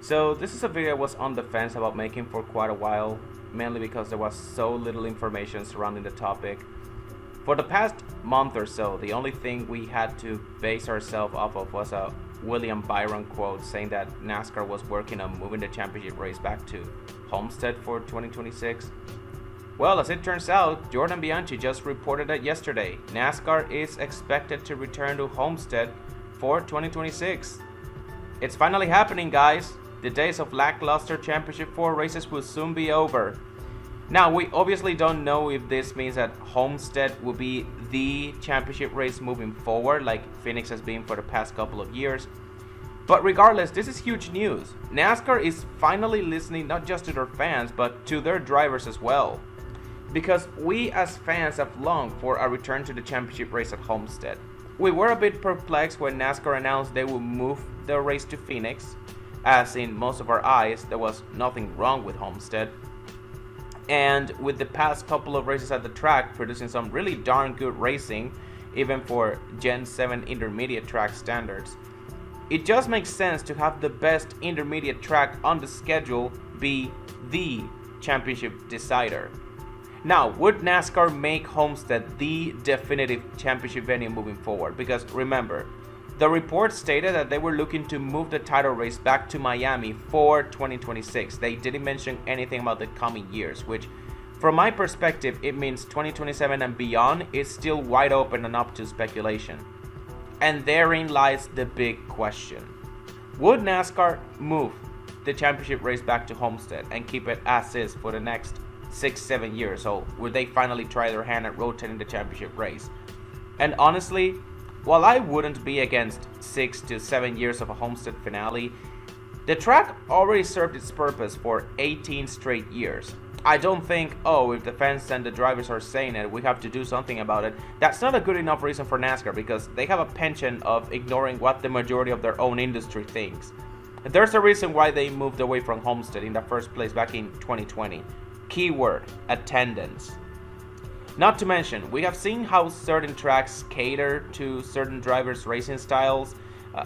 So this is a video I was on the fence about making for quite a while, mainly because there was so little information surrounding the topic. For the past month or so, the only thing we had to base ourselves off of was a William Byron quote saying that NASCAR was working on moving the championship race back to Homestead for 2026. Well, as it turns out, Jordan Bianchi just reported that yesterday. NASCAR is expected to return to Homestead for 2026. It's finally happening, guys. The days of lackluster Championship 4 races will soon be over. Now, we obviously don't know if this means that Homestead will be the championship race moving forward, like Phoenix has been for the past couple of years. But regardless, this is huge news. NASCAR is finally listening not just to their fans, but to their drivers as well. Because we as fans have longed for a return to the championship race at Homestead. We were a bit perplexed when NASCAR announced they would move the race to Phoenix, as in most of our eyes there was nothing wrong with Homestead. And with the past couple of races at the track producing some really darn good racing, even for Gen 7 intermediate track standards, it just makes sense to have the best intermediate track on the schedule be the championship decider. Now, would NASCAR make Homestead the definitive championship venue moving forward? Because remember, the report stated that they were looking to move the title race back to Miami for 2026. They didn't mention anything about the coming years, which from my perspective, it means 2027 and beyond is still wide open and up to speculation. And therein lies the big question. Would NASCAR move the championship race back to Homestead and keep it as is for the next 6-7 years? So would they finally try their hand at rotating the championship race? And honestly, while I wouldn't be against 6 to 7 years of a Homestead finale, the track already served its purpose for 18 straight years. I don't think, if the fans and the drivers are saying it, we have to do something about it. That's not a good enough reason for NASCAR, because they have a penchant of ignoring what the majority of their own industry thinks. There's a reason why they moved away from Homestead in the first place back in 2020. Keyword: attendance. Not to mention, we have seen how certain tracks cater to certain drivers' racing styles.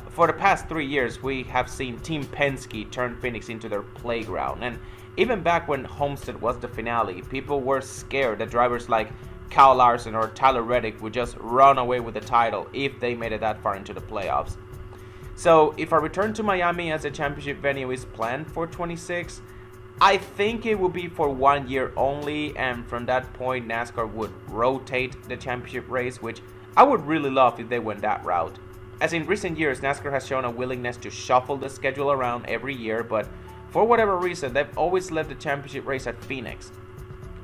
For the past 3 years, we have seen Team Penske turn Phoenix into their playground. And even back when Homestead was the finale, people were scared that drivers like Kyle Larson or Tyler Reddick would just run away with the title if they made it that far into the playoffs. So if a return to Miami as a championship venue is planned for 26, I think it will be for 1 year only, and from that point NASCAR would rotate the championship race, which I would really love if they went that route. As in recent years, NASCAR has shown a willingness to shuffle the schedule around every year, but for whatever reason, they've always led the championship race at Phoenix.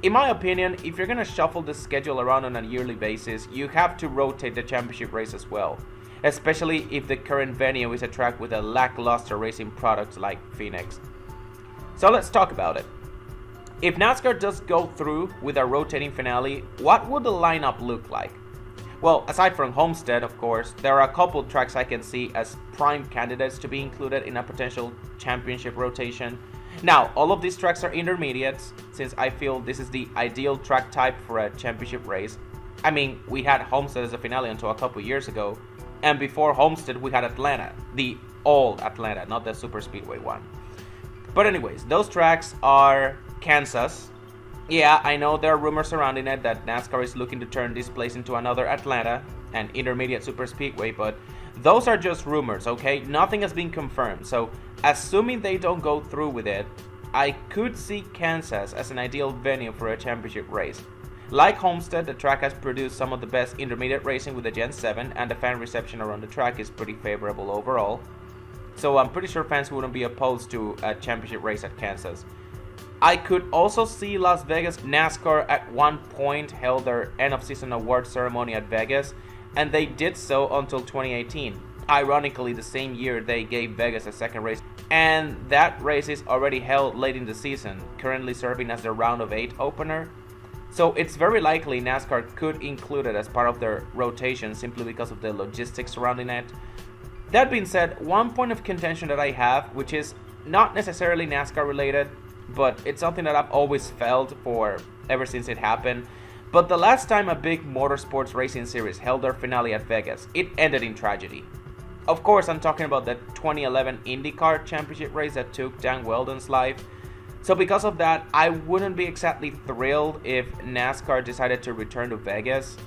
In my opinion, if you're going to shuffle the schedule around on a yearly basis, you have to rotate the championship race as well, especially if the current venue is a track with a lackluster racing product like Phoenix. So let's talk about it. If NASCAR does go through with a rotating finale, what would the lineup look like? Well, aside from Homestead, of course, there are a couple tracks I can see as prime candidates to be included in a potential championship rotation. Now, all of these tracks are intermediates, since I feel this is the ideal track type for a championship race. I mean, we had Homestead as a finale until a couple years ago, and before Homestead we had Atlanta, the old Atlanta, not the super speedway one. But anyways, those tracks are Kansas. Yeah, I know there are rumors surrounding it that NASCAR is looking to turn this place into another Atlanta, an intermediate super speedway, but those are just rumors, okay? Nothing has been confirmed, so assuming they don't go through with it, I could see Kansas as an ideal venue for a championship race. Like Homestead, the track has produced some of the best intermediate racing with the Gen 7, and the fan reception around the track is pretty favorable overall. So I'm pretty sure fans wouldn't be opposed to a championship race at Kansas. I could also see Las Vegas. NASCAR at one point held their end of season award ceremony at Vegas, and they did so until 2018. Ironically, the same year they gave Vegas a second race, and that race is already held late in the season, currently serving as the round of 8 opener. So it's very likely NASCAR could include it as part of their rotation simply because of the logistics surrounding it. That being said, one point of contention that I have, which is not necessarily NASCAR related, but it's something that I've always felt for ever since it happened. But the last time a big motorsports racing series held their finale at Vegas, it ended in tragedy. Of course, I'm talking about the 2011 IndyCar Championship race that took Dan Weldon's life. So because of that, I wouldn't be exactly thrilled if NASCAR decided to return to Vegas.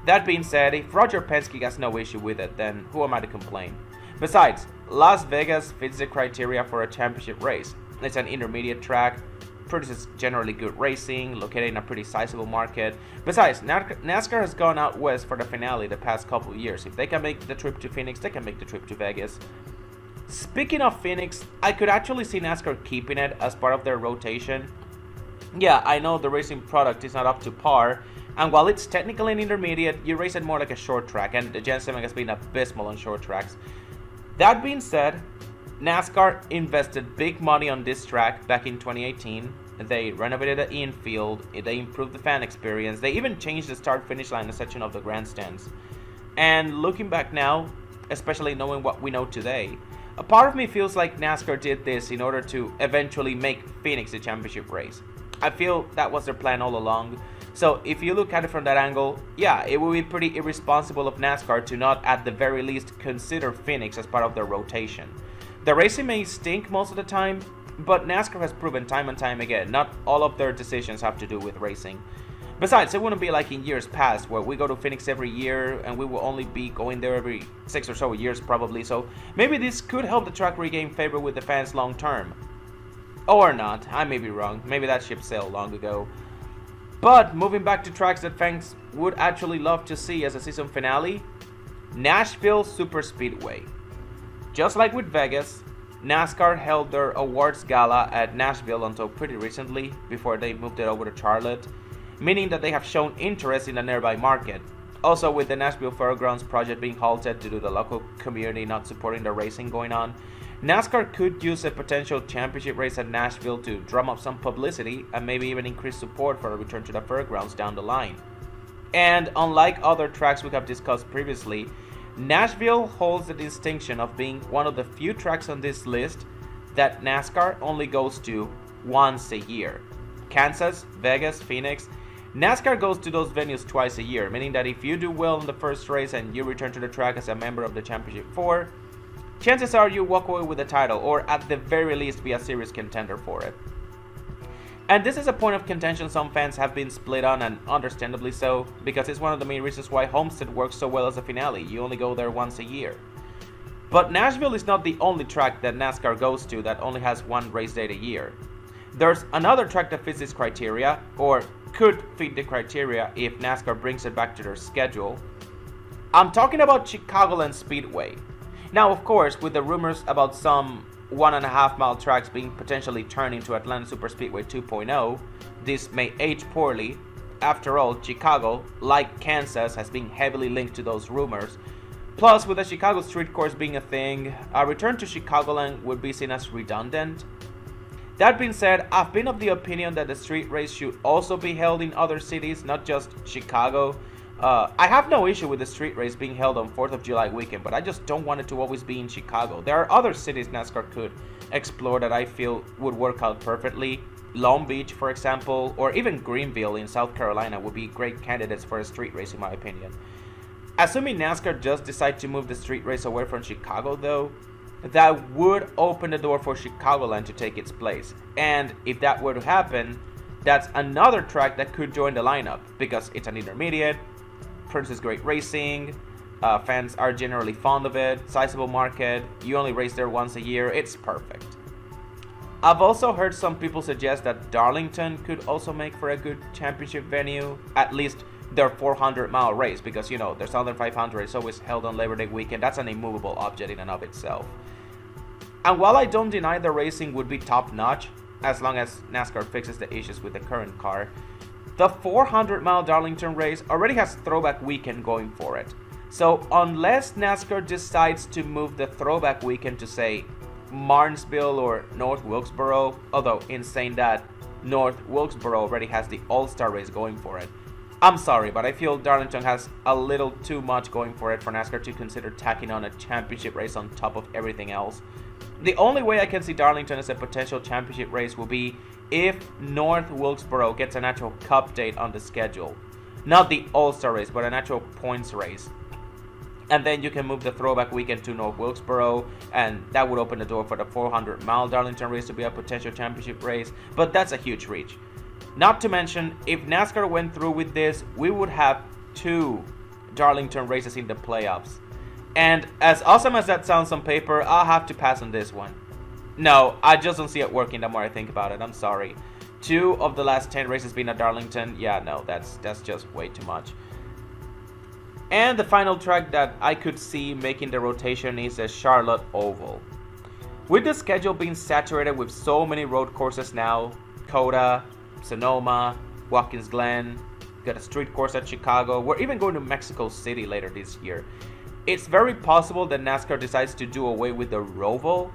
That being said, if Roger Penske has no issue with it, then who am I to complain? Besides, Las Vegas fits the criteria for a championship race. It's an intermediate track, produces generally good racing, located in a pretty sizable market. Besides, NASCAR has gone out west for the finale the past couple of years. If they can make the trip to Phoenix, they can make the trip to Vegas. Speaking of Phoenix, I could actually see NASCAR keeping it as part of their rotation. Yeah, I know the racing product is not up to par, and while it's technically an intermediate, you race it more like a short track, and the Gen 7 has been abysmal on short tracks. That being said, NASCAR invested big money on this track back in 2018. They renovated the infield, they improved the fan experience, they even changed the start-finish line section of the grandstands. And looking back now, especially knowing what we know today, a part of me feels like NASCAR did this in order to eventually make Phoenix the championship race. I feel that was their plan all along. So if you look at it from that angle, yeah, it would be pretty irresponsible of NASCAR to not at the very least consider Phoenix as part of their rotation. The racing may stink most of the time, but NASCAR has proven time and time again, not all of their decisions have to do with racing. Besides, it wouldn't be like in years past where we go to Phoenix every year and we will only be going there every 6 or so years probably, so maybe this could help the track regain favor with the fans long term. Or not, I may be wrong, maybe that ship sailed long ago. But moving back to tracks that fans would actually love to see as a season finale, Nashville Superspeedway. Just like with Vegas, NASCAR held their awards gala at Nashville until pretty recently before they moved it over to Charlotte, meaning that they have shown interest in the nearby market. Also, with the Nashville Fairgrounds project being halted due to the local community not supporting the racing going on, NASCAR could use a potential championship race at Nashville to drum up some publicity and maybe even increase support for a return to the fairgrounds down the line. And unlike other tracks we have discussed previously, Nashville holds the distinction of being one of the few tracks on this list that NASCAR only goes to once a year. Kansas, Vegas, Phoenix, NASCAR goes to those venues twice a year, meaning that if you do well in the first race and you return to the track as a member of the Championship 4, chances are you walk away with the title, or at the very least be a serious contender for it. And this is a point of contention some fans have been split on, and understandably so, because it's one of the main reasons why Homestead works so well as a finale. You only go there once a year. But Nashville is not the only track that NASCAR goes to that only has one race date a year. There's another track that fits this criteria, or could fit the criteria if NASCAR brings it back to their schedule. I'm talking about Chicagoland Speedway. Now, of course, with the rumors about some 1.5 mile tracks being potentially turned into Atlanta Superspeedway 2.0, this may age poorly. After all, Chicago, like Kansas, has been heavily linked to those rumors. Plus, with the Chicago street course being a thing, a return to Chicagoland would be seen as redundant. That being said, I've been of the opinion that the street race should also be held in other cities, not just Chicago. I have no issue with the street race being held on 4th of July weekend, but I just don't want it to always be in Chicago. There are other cities NASCAR could explore that I feel would work out perfectly. Long Beach, for example, or even Greenville in South Carolina would be great candidates for a street race in my opinion. Assuming NASCAR just decide to move the street race away from Chicago though, that would open the door for Chicagoland to take its place. And if that were to happen, that's another track that could join the lineup because it's an intermediate, produces great racing, fans are generally fond of it, sizable market, you only race there once a year, it's perfect. I've also heard some people suggest that Darlington could also make for a good championship venue, at least their 400-mile race, because you know, their Southern 500 is always held on Labor Day weekend. That's an immovable object in and of itself. And while I don't deny the racing would be top-notch, as long as NASCAR fixes the issues with the current car, the 400-mile Darlington race already has Throwback Weekend going for it. So unless NASCAR decides to move the Throwback Weekend to, say, Martinsville or North Wilkesboro, although in saying that, North Wilkesboro already has the All-Star race going for it. I'm sorry, but I feel Darlington has a little too much going for it for NASCAR to consider tacking on a championship race on top of everything else. The only way I can see Darlington as a potential championship race will be if North Wilkesboro gets an actual cup date on the schedule. Not the All-Star race, but an actual points race. And then you can move the throwback weekend to North Wilkesboro, and that would open the door for the 400-mile Darlington race to be a potential championship race, but that's a huge reach. Not to mention, if NASCAR went through with this, we would have 2 Darlington races in the playoffs. And as awesome as that sounds on paper, I'll have to pass on this one. No, I just don't see it working the more I think about it. I'm sorry. 2 of the last 10 races being at Darlington, yeah, no, that's just way too much. And the final track that I could see making the rotation is the Charlotte Oval. With the schedule being saturated with so many road courses now, Coda, Sonoma, Watkins Glen, got a street course at Chicago, we're even going to Mexico City later this year. It's very possible that NASCAR decides to do away with the Roval,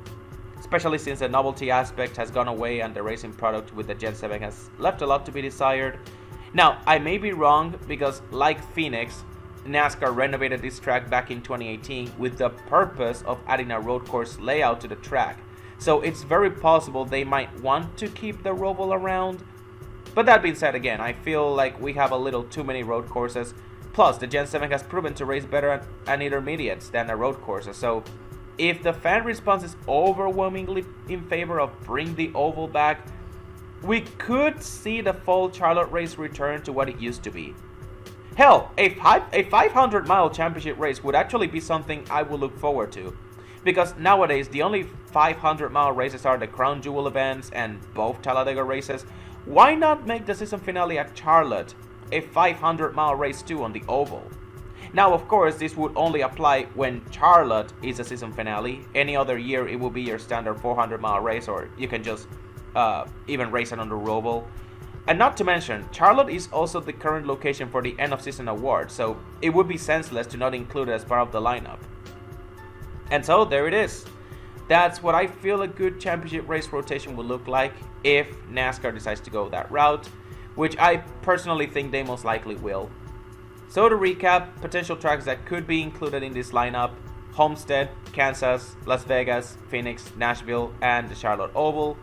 especially since the novelty aspect has gone away and the racing product with the Gen 7 has left a lot to be desired. Now, I may be wrong because, like Phoenix, NASCAR renovated this track back in 2018 with the purpose of adding a road course layout to the track. So it's very possible they might want to keep the Roval around. But that being said, again, I feel like we have a little too many road courses. Plus, the Gen 7 has proven to race better at intermediates than the road courses. So if the fan response is overwhelmingly in favor of bring the Oval back, we could see the fall Charlotte race return to what it used to be. Hell, a 500-mile championship race would actually be something I would look forward to. Because nowadays, the only 500-mile races are the Crown Jewel events and both Talladega races. Why not make the season finale at Charlotte a 500-mile race too on the Oval? Now, of course, this would only apply when Charlotte is a season finale. Any other year, it will be your standard 400-mile race, or you can just even race it on the Roval. And not to mention, Charlotte is also the current location for the end of season award, so it would be senseless to not include it as part of the lineup. And so there it is. That's what I feel a good championship race rotation will look like if NASCAR decides to go that route, which I personally think they most likely will. So to recap, potential tracks that could be included in this lineup: Homestead, Kansas, Las Vegas, Phoenix, Nashville, and the Charlotte Oval,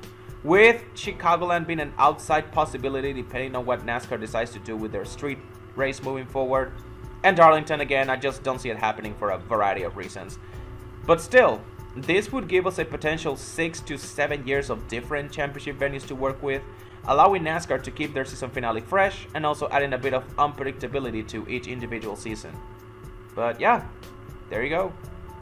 with Chicagoland being an outside possibility depending on what NASCAR decides to do with their street race moving forward. And Darlington, again, I just don't see it happening for a variety of reasons. But still, this would give us a potential 6 to 7 years of different championship venues to work with, allowing NASCAR to keep their season finale fresh and also adding a bit of unpredictability to each individual season. But yeah, there you go.